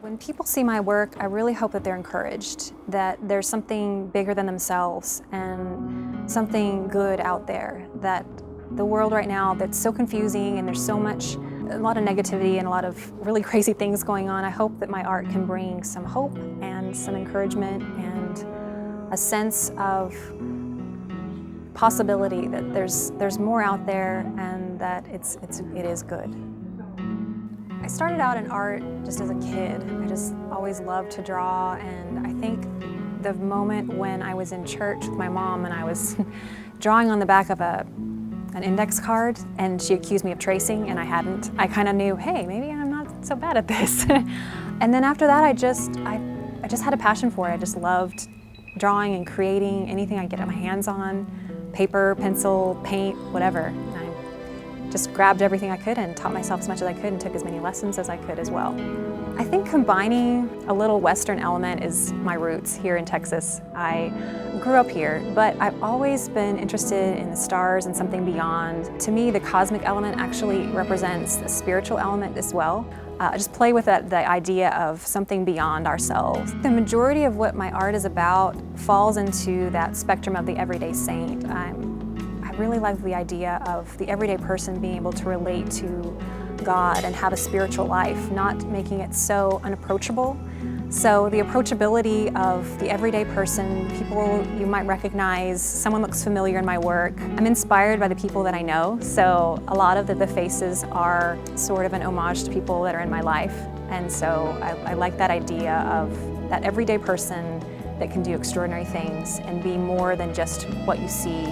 When people see my work, I really hope that they're encouraged, that there's something bigger than themselves and something good out there, that the world right now that's so confusing and there's so much, a lot of negativity and a lot of really crazy things going on. I hope that my art can bring some hope and some encouragement and a sense of possibility, that there's more out there and that it is good. I started out in art just as a kid. I just always loved to draw, and I think the moment when I was in church with my mom and I was drawing on the back of an index card and she accused me of tracing and I hadn't, I kind of knew, hey, maybe I'm not so bad at this. And then after that I just had a passion for it. I just loved drawing and creating anything I could get my hands on, paper, pencil, paint, whatever. Just grabbed everything I could and taught myself as much as I could and took as many lessons as I could as well. I think combining a little Western element is my roots here in Texas. I grew up here, but I've always been interested in the stars and something beyond. To me, the cosmic element actually represents the spiritual element as well. I just play with the idea of something beyond ourselves. The majority of what my art is about falls into that spectrum of the everyday saint. I really like the idea of the everyday person being able to relate to God and have a spiritual life, not making it so unapproachable. So the approachability of the everyday person, people you might recognize, someone looks familiar in my work. I'm inspired by the people that I know, so a lot of the faces are sort of an homage to people that are in my life. And so I like that idea of that everyday person that can do extraordinary things and be more than just what you see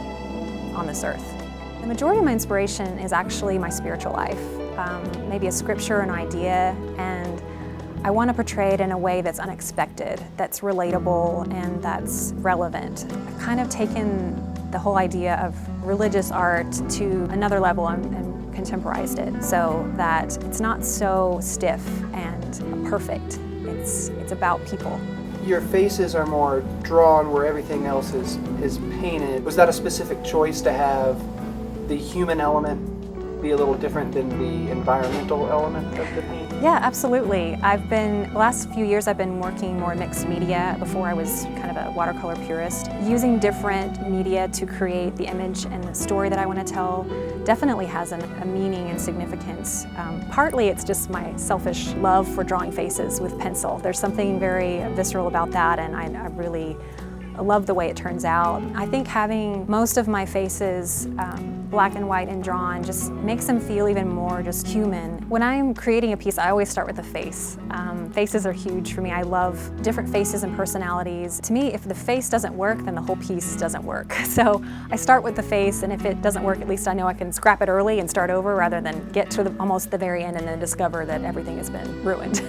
on this earth. The majority of my inspiration is actually my spiritual life, maybe a scripture, an idea, and I want to portray it in a way that's unexpected, that's relatable, and that's relevant. I've kind of taken the whole idea of religious art to another level and contemporized it so that it's not so stiff and perfect. It's about people. Your faces are more drawn where everything else is painted. Was that a specific choice to have the human element be a little different than the environmental element of the paint? Yeah, absolutely. The last few years I've been working more mixed media. Before I was kind of a watercolor purist. Using different media to create the image and the story that I want to tell definitely has a meaning and significance. Partly it's just my selfish love for drawing faces with pencil. There's something very visceral about that, and I really love the way it turns out. I think having most of my faces black and white and drawn just makes them feel even more just human. When I'm creating a piece, I always start with the face. Faces are huge for me. I love different faces and personalities. To me, if the face doesn't work, then the whole piece doesn't work. So I start with the face, and if it doesn't work, at least I know I can scrap it early and start over rather than get to almost the very end and then discover that everything has been ruined.